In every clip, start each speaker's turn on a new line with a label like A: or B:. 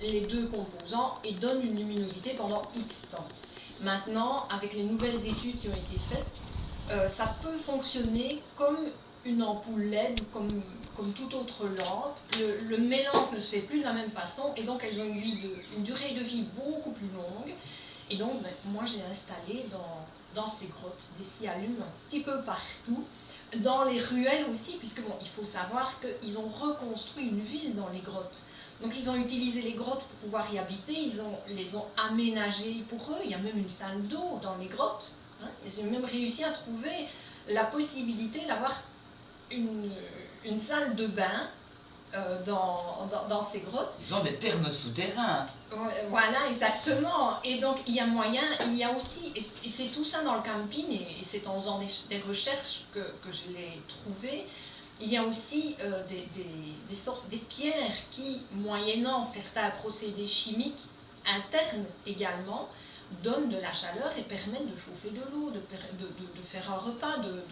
A: les deux composants et donne une luminosité pendant X temps. Maintenant, avec les nouvelles études qui ont été faites, ça peut fonctionner comme une ampoule LED ou comme toute autre lampe. Le mélange ne se fait plus de la même façon et donc elles ont une durée de vie beaucoup plus longue. Et donc, moi j'ai installé dans ces grottes des sciallumes un petit peu partout, dans les ruelles aussi, puisque bon, il faut savoir qu'ils ont reconstruit une ville dans les grottes. Donc ils ont utilisé les grottes pour pouvoir y habiter, ils les ont aménagées pour eux, il y a même une salle d'eau dans les grottes. Hein. Ils ont même réussi à trouver la possibilité d'avoir une salle de bain dans ces grottes.
B: Ils ont des thermes souterrains.
A: Voilà, exactement. Et donc, il y a moyen, il y a aussi, et c'est tout ça dans le camping, et c'est en faisant des recherches que je l'ai trouvé, il y a aussi des pierres qui, moyennant certains procédés chimiques internes également, donnent de la chaleur et permettent de chauffer de l'eau, de faire un repas, de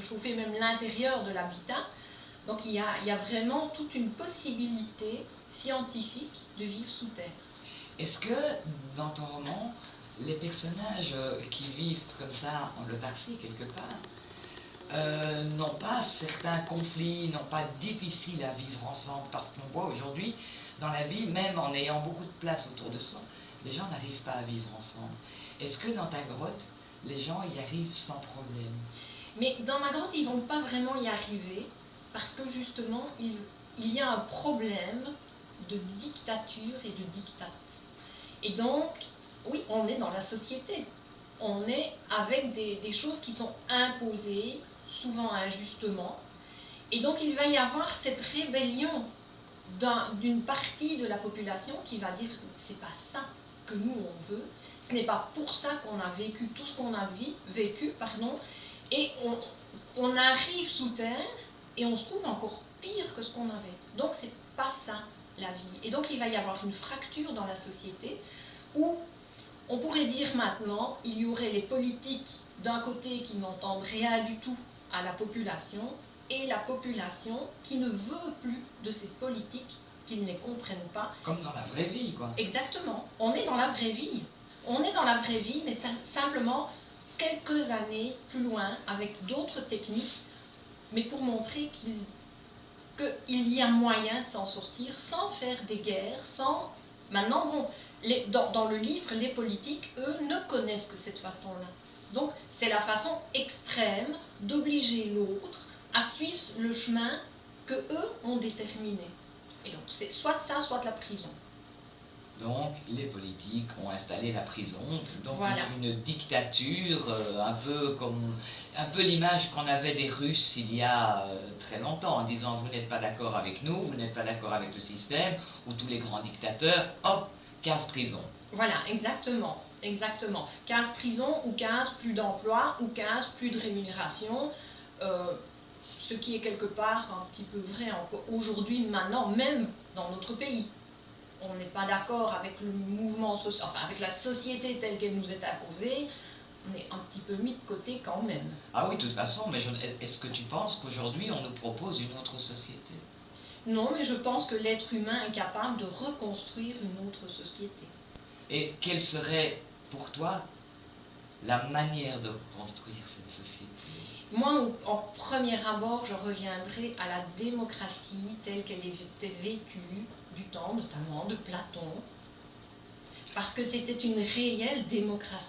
A: chauffer même l'intérieur de l'habitat. Donc il y a vraiment toute une possibilité scientifique de vivre sous terre.
B: Est-ce que dans ton roman, les personnages qui vivent comme ça en autarcie quelque part, n'ont pas certains conflits, n'ont pas difficile à vivre ensemble? Parce qu'on voit aujourd'hui dans la vie, même en ayant beaucoup de place autour de soi, les gens n'arrivent pas à vivre ensemble. Est-ce que dans ta grotte, les gens y arrivent sans problème?
A: Mais dans ma grotte, ils ne vont pas vraiment y arriver, parce que justement, il y a un problème de dictature et de diktat. Et donc, oui, on est dans la société. On est avec des choses qui sont imposées, souvent injustement. Et donc, il va y avoir cette rébellion d'une partie de la population qui va dire « c'est pas ça que nous on veut, ce n'est pas pour ça qu'on a vécu tout ce qu'on a vécu, et on arrive sous terre et on se trouve encore pire que ce qu'on avait. Donc c'est pas ça la vie. Et donc il va y avoir une fracture dans la société où on pourrait dire maintenant, il y aurait les politiques d'un côté qui n'entendent rien du tout à la population et la population qui ne veut plus de ces politiques, qui ne les comprennent pas.
B: Comme dans la vraie vie, quoi.
A: Exactement. On est dans la vraie vie. On est dans la vraie vie, mais simplement quelques années plus loin, avec d'autres techniques, mais pour montrer qu'il y a moyen de s'en sortir sans faire des guerres, sans... Maintenant, bon, dans le livre, les politiques, eux, ne connaissent que cette façon-là. Donc, c'est la façon extrême d'obliger l'autre à suivre le chemin que eux ont déterminé. Et donc, c'est soit ça, soit la prison.
B: Donc, les politiques ont installé la prison, donc
A: voilà.
B: une dictature, un peu l'image qu'on avait des Russes il y a très longtemps, en disant vous n'êtes pas d'accord avec nous, vous n'êtes pas d'accord avec le système, ou tous les grands dictateurs, hop, 15 prisons.
A: Voilà, exactement, exactement. 15 prisons, ou 15 plus d'emploi, ou 15 plus de rémunération, ce qui est quelque part un petit peu vrai aujourd'hui, maintenant, même dans notre pays. On n'est pas d'accord avec le mouvement social, enfin avec la société telle qu'elle nous est imposée, on est un petit peu mis de côté quand même.
B: Ah oui, de toute façon, mais est-ce que tu penses qu'aujourd'hui on nous propose une autre société?
A: Non, mais je pense que l'être humain est capable de reconstruire une autre société.
B: Et quelle serait pour toi la manière de reconstruire cette société?
A: Moi, en premier abord, je reviendrai à la démocratie telle qu'elle était vécue du temps, notamment de Platon, parce que c'était une réelle démocratie.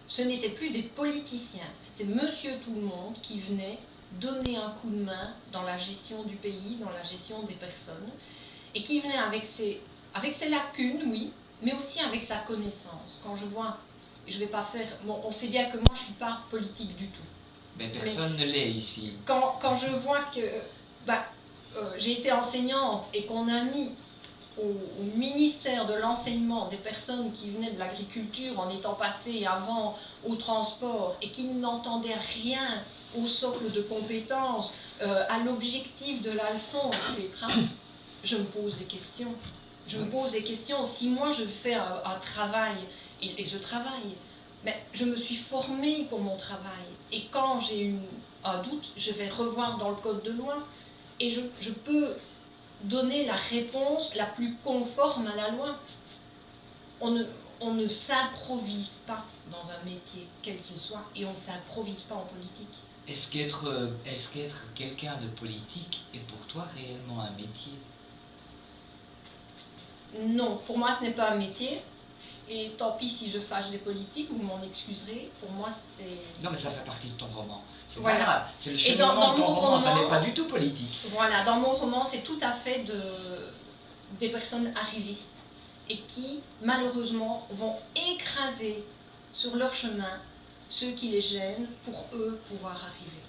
A: Ce n'était plus des politiciens, c'était monsieur tout le monde qui venait donner un coup de main dans la gestion du pays, dans la gestion des personnes, et qui venait avec ses lacunes, oui, mais aussi avec sa connaissance. Quand je vois, je vais pas faire, bon, on sait bien que moi je suis pas politique du tout.
B: Mais personne ne l'est ici.
A: Quand je vois que j'ai été enseignante et qu'on a mis au ministère de l'enseignement des personnes qui venaient de l'agriculture en étant passées avant au transport et qui n'entendaient rien au socle de compétences, à l'objectif de la leçon, etc., je me pose des questions. Je me pose des questions. Si moi je fais un travail, et je travaille, mais je me suis formée pour mon travail. Et quand j'ai un doute, je vais revoir dans le code de loi et je peux donner la réponse la plus conforme à la loi. On ne s'improvise pas dans un métier, quel qu'il soit, et on ne s'improvise pas en politique.
B: Est-ce qu'être quelqu'un de politique est pour toi réellement un métier?
A: Non, pour moi ce n'est pas un métier, et tant pis si je fâche des politiques, vous m'en excuserez, pour moi c'est...
B: Non mais ça fait partie de ton roman.
A: Voilà.
B: C'est le
A: Et dans
B: cheminement de ton
A: mon
B: roman, ça
A: roman-
B: n'est pas du tout politique.
A: Voilà, dans mon roman, c'est tout à fait des personnes arrivistes et qui, malheureusement, vont écraser sur leur chemin ceux qui les gênent pour eux pouvoir arriver.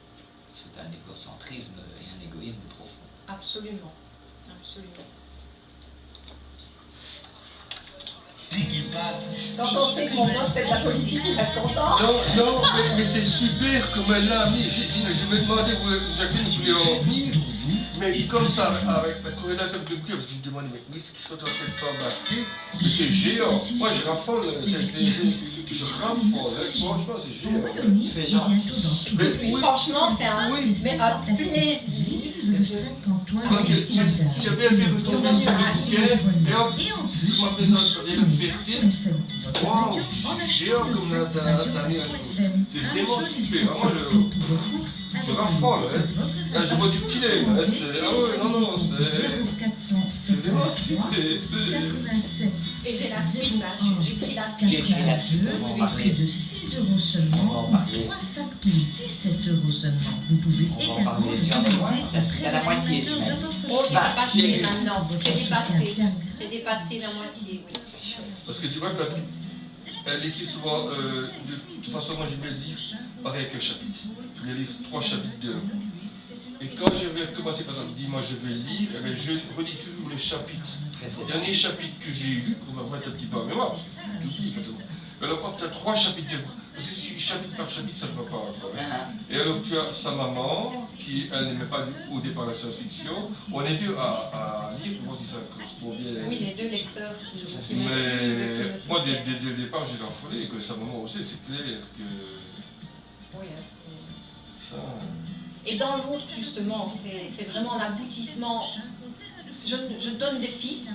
B: C'est un égocentrisme et un égoïsme profond.
A: Absolument, absolument. Quand on sait que mon boss fait de la politique, il va être content.
C: Non, mais c'est super comme elle l'a mis. Je me demandais où Jacqueline voulait en venir, mais comme ça, avec la corrélation de cœur, parce que je me demandais, mais qu'est-ce qu'ils sont en train de s'embarquer? Mais c'est géant. Moi, je raffole, je raffole, franchement, c'est géant.
B: C'est gentil.
C: Mais oui,
A: Franchement, c'est un,
C: oui.
A: mais un plaisir.
C: Parce que tu as bien fait retourner sur le bouquet, et en plus, sur ma présence et le fierté, waouh, c'est géant comme t'as mis un chose. C'est vraiment super. Moi, je raffole, hein. Là, je vois du petit lait, hein. Ah ouais, non, c'est vraiment super.
A: Et j'ai la suite, là. J'écris la
B: J'ai
A: suite.
B: écrit la suite, on va en parler.
D: de 6 €
B: On va
D: seulement,
B: en parler.
D: 3 sacs pour 17 € seulement. Vous pouvez
B: On va en
D: également
B: parler. Tu en es loin? T'as la moitié, tu m'as dit.
A: Oh, j'ai
B: Bah,
A: dépassé
B: j'ai-
A: maintenant. J'ai dépassé. J'ai dépassé la moitié, oui.
C: Parce que tu vois, quand elle écrit souvent, de toute façon, moi, je vais le lire avec un chapitre. Je vais lire 3 chapitres d'un. Et quand je vais recommencer, par exemple, dis-moi, je vais le lire, eh bien, je relis toujours les chapitres. Le dernier chapitre que j'ai lu, pour me mettre un petit peu en mémoire, parce que j'oublie fatalement. Alors, hop, tu as 3 chapitres d'un. Parce que si chapitre par chapitre, ça ne va pas encore. Hein. Et alors, tu as sa maman, qui, elle n'aimait pas au départ la science-fiction. On est deux à lire pour voir si ça correspond bien.
A: Oui, j'ai 2 lecteurs qui
C: Mais
A: m'écrivent et qui me
C: moi, dès
A: soutiennent.
C: le départ, j'ai l'affolé, et que sa maman aussi, c'est clair que
A: Oui,
C: ça...
A: et dans l'autre, justement, c'est vraiment l'aboutissement. Je donne des pistes.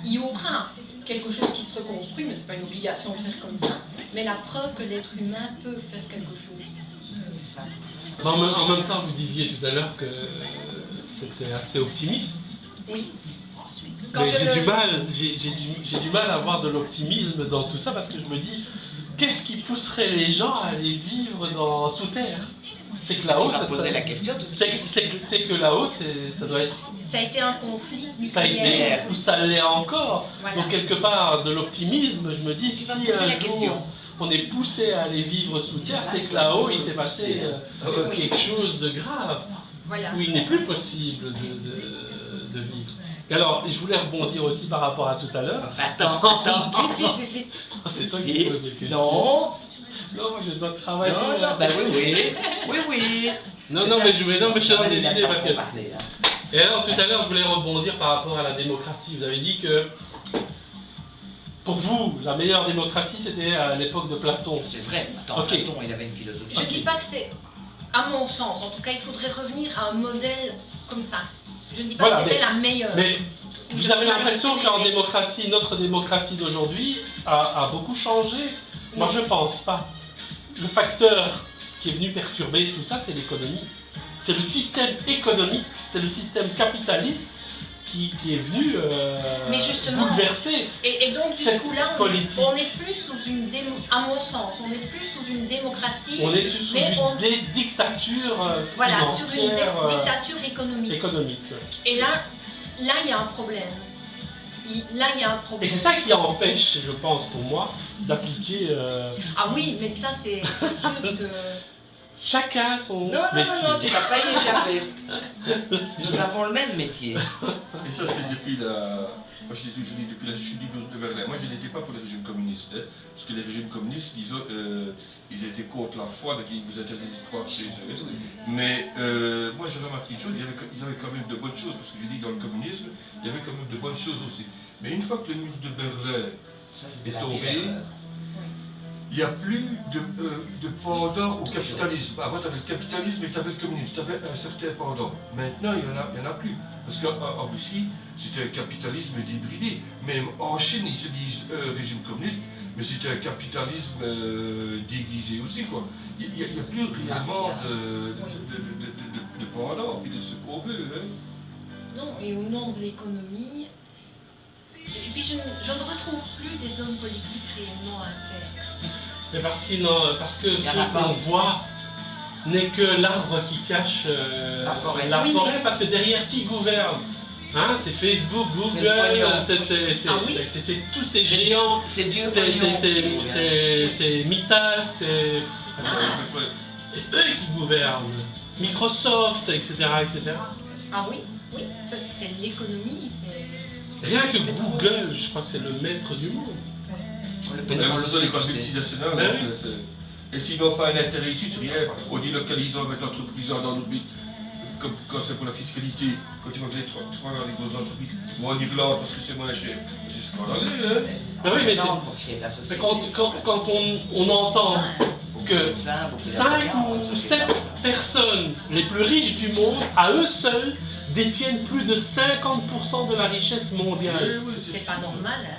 A: Il y aura quelque chose qui se reconstruit, mais ce n'est pas une obligation de faire comme ça. Mais la preuve que l'être humain peut faire quelque chose.
E: Mais en même temps, vous disiez tout à l'heure que c'était assez optimiste.
A: Oui. Quand
E: Mais
A: je
E: j'ai
A: le-
E: du mal, j'ai du mal à avoir de l'optimisme dans tout ça parce que je me dis, qu'est-ce qui pousserait les gens à aller vivre sous terre? C'est que là-haut,
B: Tu m'as posé la question tout de suite.
E: c'est que là-haut, ça doit être,
A: Ça a été un conflit
E: ça a
A: nucléaire.
E: été ou ça l'est encore.
A: Voilà.
E: Donc quelque part, de l'optimisme, je me dis, si
B: vas me poser la
E: un
B: question.
E: jour on est poussé à aller vivre sous terre, c'est que là-haut, il s'est passé quelque chose de grave.
A: Voilà.
E: Où il n'est plus possible de vivre. Et alors, je voulais rebondir aussi par rapport à tout à l'heure.
B: Attends. Si.
E: C'est toi qui me poses des questions.
B: Non,
E: Non, moi je dois travailler.
B: non, ben oui.
E: Non, mais je suis dans des
B: Il a
E: idées
B: pas
E: parce
B: trop
E: que...
B: parlé, hein.
E: Et alors, tout à l'heure, je voulais rebondir par rapport à la démocratie. Vous avez dit que, pour vous, la meilleure démocratie, c'était à l'époque de Platon.
B: C'est vrai, attends,
E: Ok.
B: Platon, il avait une philosophie.
A: Je ne dis pas que c'est, à mon sens, en tout cas, il faudrait revenir à un modèle comme ça. Je ne dis pas
E: Voilà,
A: que c'était
E: mais-
A: la meilleure.
E: Mais vous
A: Je
E: avez
A: peux pas
E: l'impression
A: imaginer,
E: qu'en
A: mais-
E: démocratie, notre démocratie d'aujourd'hui a beaucoup changé? Moi, je pense pas. Le facteur qui est venu perturber tout ça, c'est l'économie. C'est le système économique, c'est le système capitaliste qui est venu
A: Mais justement,
E: bouleverser.
A: Et donc, du
E: cette
A: coup, là,
E: politique.
A: on n'est plus sous une à mon sens, on n'est plus sous une démocratie,
E: On est sous
A: mais on-
E: une dictature
A: voilà, sur une
E: financière,
A: dictature économique.
E: économique.
A: Et là, il y a un problème. Là, il y a un
E: Et
A: problème.
E: c'est ça qui empêche, je pense, pour moi, d'appliquer
A: Ah oui, mais ça, c'est sûr que...
E: chacun son
B: Non,
E: métier.
B: tu vas pas y échapper. Nous avons le même métier.
C: Et ça, c'est depuis la... Moi, je dis depuis la chute du mur de Berlin. Moi, je n'étais pas pour le régime communiste, hein, parce que les régimes communistes, ils étaient contre la foi, donc ils vous interdisaient de croire chez eux. Mais moi, j'ai remarqué une chose, ils avaient quand même de bonnes choses, parce que j'ai dit dans le communisme, il y avait quand même de bonnes choses aussi. Mais une fois que le mur de Berlin
B: Ça, c'était
C: est
B: la
C: tombé,
B: pire erreur.
C: il n'y a plus de pendant au capitalisme. Avant, tu avais le capitalisme et tu avais le communisme. Tu avais un certain pendant. Maintenant, il n'y en a plus. Parce qu'en Russie, c'était un capitalisme débridé. Même en Chine, ils se disent régime communiste, mais c'était un capitalisme déguisé aussi, quoi. Il n'y a plus réellement de pendant, puis de ce qu'on veut. Hein.
A: Non, et au nom de l'économie, et puis je ne retrouve plus des hommes politiques réellement intègres.
E: Mais parce que ce qu'on voit n'est que l'arbre qui cache la forêt.
A: Oui, mais...
E: Parce que derrière qui gouverne, hein, c'est Facebook, Google, c'est tous ces géants, c'est Mittal, c'est eux qui gouvernent, Microsoft, etc. etc.
A: Ah oui, oui, c'est l'économie,
E: rien que Google, je crois que c'est le maître du monde.
C: Le pétrole, les multinationales, et s'ils n'ont pas un intérêt ici, c'est rien. On dit localisant avec l'entreprise dans notre but, comme quand c'est pour la fiscalité, quand ils vont dire trois dans les grosses entreprises, ou en Irlande parce que c'est moins cher. C'est scandaleux, hein.
E: Ben oui, mais c'est quand on entend que 5 ou 7 personnes les plus riches du monde, à eux seuls, détiennent plus de 50% de la richesse mondiale.
A: C'est pas normal, hein.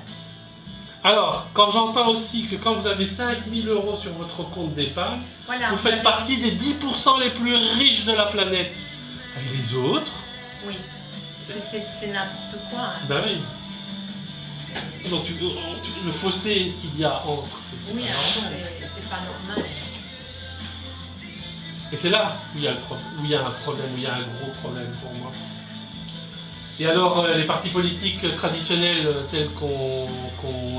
E: Alors, quand j'entends aussi que quand vous avez 5 000 € sur votre compte d'épargne,
A: voilà,
E: vous faites partie des 10% les plus riches de la planète. Et les autres?
A: Oui, c'est n'importe quoi. Hein.
E: Ben oui. Donc le fossé qu'il y a entre ces
A: oui, c'est pas normal.
E: Et c'est là où il y a un problème, où il y a un gros problème pour moi. Et alors, les partis politiques traditionnels tels qu'on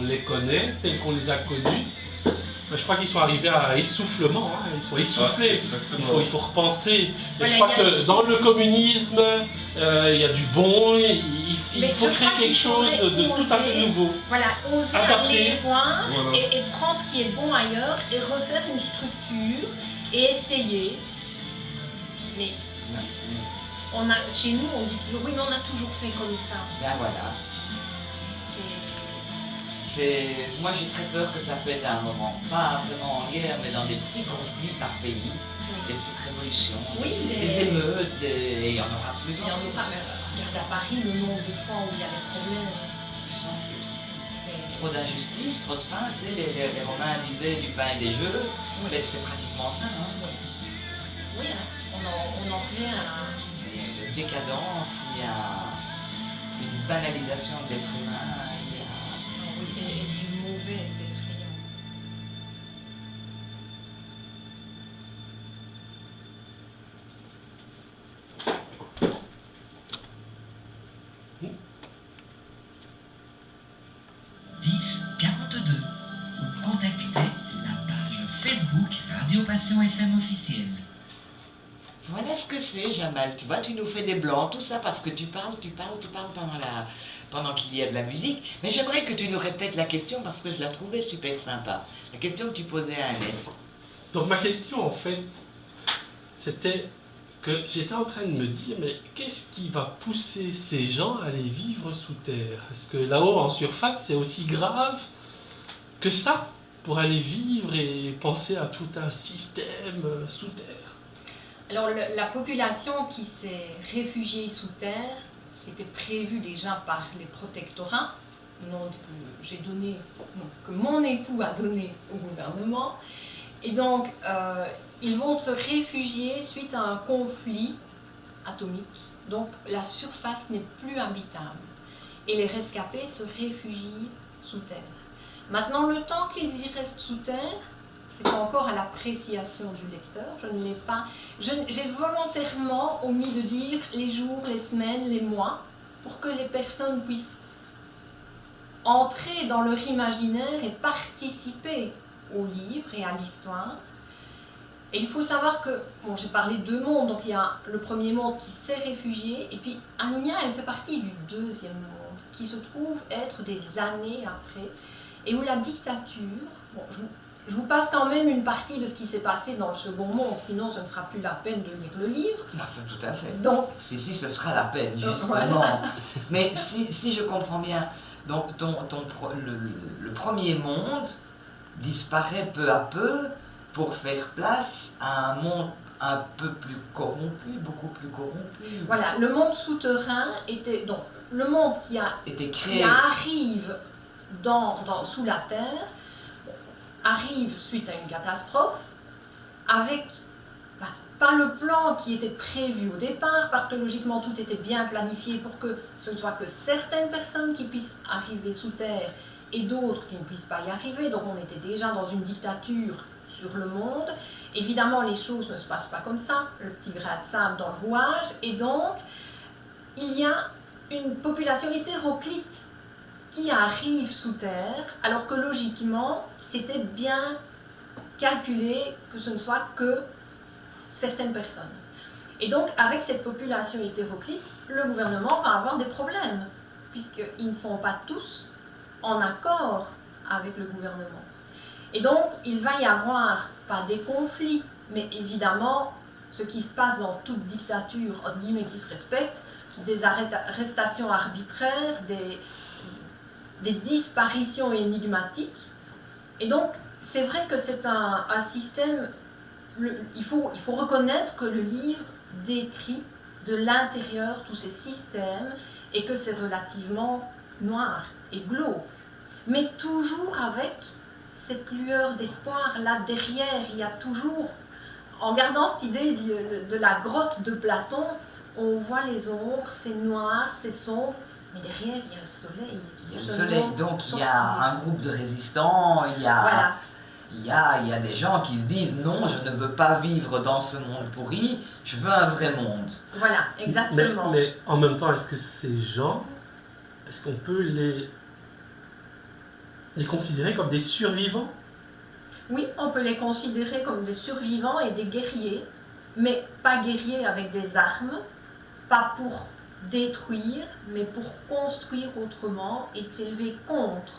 E: les connaît, tels qu'on les a connus, je crois qu'ils sont arrivés à essoufflement, hein, ils sont essoufflés. Il faut repenser. Et je crois que dans le communisme, il y a du bon, il faut créer quelque chose de tout à fait nouveau.
A: Voilà, oser
E: adapter,
A: aller voir et prendre ce qui est bon ailleurs et refaire une structure et essayer. Mais chez nous, on dit toujours oui, mais on a toujours fait comme ça.
B: Ben voilà. Moi j'ai très peur que ça pète à un moment, pas vraiment en guerre, mais dans des petits conflits par pays, des petites révolutions, des émeutes, et il y en aura plus.
A: Il y en aura. Regarde à Paris le nombre de fois où il y a des problèmes.
B: Trop d'injustice, trop de faim, tu sais, les Romains disaient du pain et des jeux, mais c'est pratiquement ça. Hein.
A: Oui, hein. On en revient à...
B: Il y a une décadence, il y a une banalisation de l'être humain.
A: Et du mauvais, c'est effrayant.
F: Ou contactez la page Facebook Radio Passion FM officielle.
B: Voilà ce que c'est, Jamal. Tu vois, tu nous fais des blancs, tout ça parce que tu parles pendant qu'il y a de la musique. Mais j'aimerais que tu nous répètes la question parce que je la trouvais super sympa. La question que tu posais à Annette.
E: Donc ma question, en fait, c'était que j'étais en train de me dire, mais qu'est-ce qui va pousser ces gens à aller vivre sous terre? Est-ce que là-haut, en surface, c'est aussi grave que ça pour aller vivre et penser à tout un système sous terre?
A: Alors la population qui s'est réfugiée sous terre, c'était prévu déjà par les protectorats, que mon époux a donné au gouvernement. Et donc, ils vont se réfugier suite à un conflit atomique. Donc, la surface n'est plus habitable. Et les rescapés se réfugient sous terre. Maintenant, le temps qu'ils y restent sous terre, c'est encore à l'appréciation du lecteur. Je ne l'ai pas. J'ai volontairement omis de dire les jours, les semaines, les mois, pour que les personnes puissent entrer dans leur imaginaire et participer au livre et à l'histoire. Et il faut savoir que, bon, j'ai parlé de 2 mondes, donc il y a le premier monde qui s'est réfugié, et puis Anounia, elle fait partie du 2e monde, qui se trouve être des années après, et où la dictature, bon, je vous passe quand même une partie de ce qui s'est passé dans le second monde, sinon ce ne sera plus la peine de lire le livre.
B: Non, c'est tout à fait.
A: Donc,
B: si, ce sera la peine, justement.
A: Voilà.
B: Mais si je comprends bien, donc le premier monde, disparaît peu à peu pour faire place à un monde un peu plus corrompu, beaucoup plus corrompu.
A: Voilà, le monde souterrain était donc le monde
B: Était
A: qui
B: créé.
A: arrive sous la terre, arrive suite à une catastrophe, avec pas le plan qui était prévu au départ, parce que logiquement tout était bien planifié pour que ce ne soit que certaines personnes qui puissent arriver sous terre et d'autres qui ne puissent pas y arriver. Donc on était déjà dans une dictature sur le monde. Évidemment, les choses ne se passent pas comme ça, le petit grain de sable dans le rouage, et donc il y a une population hétéroclite qui arrive sous terre, alors que logiquement, c'était bien calculé que ce ne soit que certaines personnes. Et donc, avec cette population hétéroclite, le gouvernement va avoir des problèmes, puisqu'ils ne sont pas tous en accord avec le gouvernement. Et donc, il va y avoir, pas des conflits, mais évidemment, ce qui se passe dans toute dictature, entre guillemets, qui se respecte, des arrestations arbitraires, des disparitions énigmatiques. Et donc, c'est vrai que c'est un système, il faut reconnaître que le livre décrit de l'intérieur tous ces systèmes et que c'est relativement noir et glauque. Mais toujours avec cette lueur d'espoir là derrière, il y a toujours, en gardant cette idée de la grotte de Platon, on voit les ombres, c'est noir, c'est sombre, mais derrière il y a le soleil.
B: Il y a le soleil, donc il y a un groupe de résistants, il y a,
A: voilà.
B: il y a des gens qui se disent non, je ne veux pas vivre dans ce monde pourri, je veux un vrai monde.
A: Voilà, exactement.
E: Mais en même temps, est-ce que ces gens, est-ce qu'on peut les considérer comme des survivants?
A: Oui, on peut les considérer comme des survivants et des guerriers, mais pas guerriers avec des armes, pas pour détruire, mais pour construire autrement et s'élever contre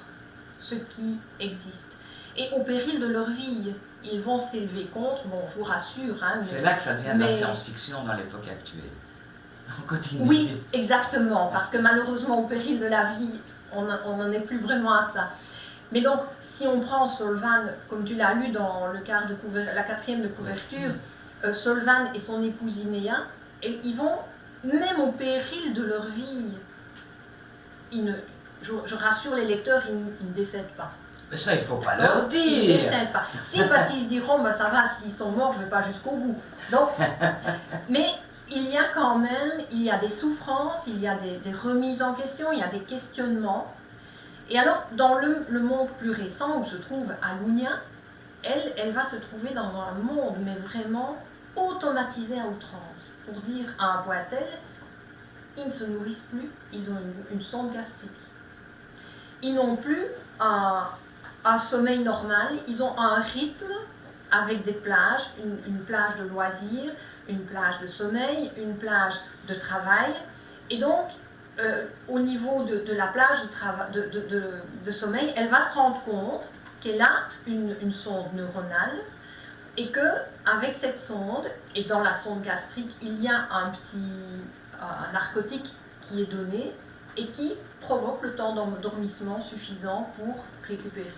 A: ce qui existe. Et au péril de leur vie, ils vont s'élever contre, bon, je vous rassure. Hein,
B: c'est là que ça devient de la science-fiction dans l'époque actuelle. On continue.
A: Oui, exactement, parce que malheureusement, au péril de la vie, on n'en est plus vraiment à ça. Mais donc, si on prend Solvan, comme tu l'as lu dans la 4e de couverture, Solvan et son épouse Inéa, et ils vont, même au péril de leur vie, je rassure les lecteurs, ils ne décèdent pas.
B: Mais ça, il ne faut pas leur dire.
A: Ils ne décèdent pas. Si, parce qu'ils se diront, bah, ça va, s'ils sont morts, je ne vais pas jusqu'au bout. Donc, mais il y a quand même, il y a des souffrances, il y a des remises en question, il y a des questionnements. Et alors, dans le monde plus récent où se trouve Alunia, elle va se trouver dans un monde, mais vraiment automatisé à outrance. Pour dire à un point tel, ils ne se nourrissent plus, ils ont une sonde gastrique. Ils n'ont plus un sommeil normal, ils ont un rythme avec des plages, une plage de loisirs, une plage de sommeil, une plage de travail. Et donc, au niveau de la plage de sommeil, elle va se rendre compte qu'elle a une sonde neuronale et qu'avec cette sonde, et dans la sonde gastrique, il y a un narcotique qui est donné et qui provoque le temps d'endormissement suffisant pour récupérer.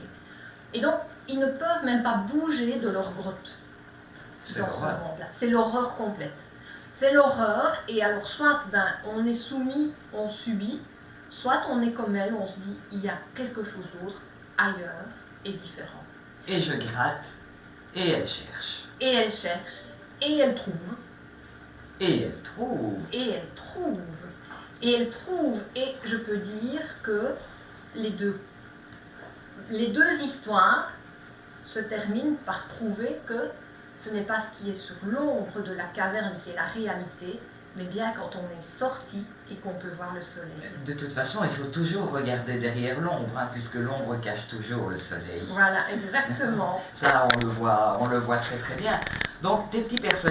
A: Et donc, ils ne peuvent même pas bouger de leur grotte dans ce monde-là. C'est l'horreur complète. C'est l'horreur, et alors soit on est soumis, on subit, soit on est comme elle, on se dit il y a quelque chose d'autre, ailleurs, et différent.
B: Et je gratte, et elle cherche.
A: Et elle cherche, et elle trouve.
B: Et elle trouve.
A: Et elle trouve. Et elle trouve, et je peux dire que les deux histoires se terminent par prouver que ce n'est pas ce qui est sur l'ombre de la caverne qui est la réalité, mais bien quand on est sorti et qu'on peut voir le soleil.
B: De toute façon, il faut toujours regarder derrière l'ombre, hein, puisque l'ombre cache toujours le soleil.
A: Voilà, exactement.
B: Ça, on le voit très très bien. Donc, tes petits personnages.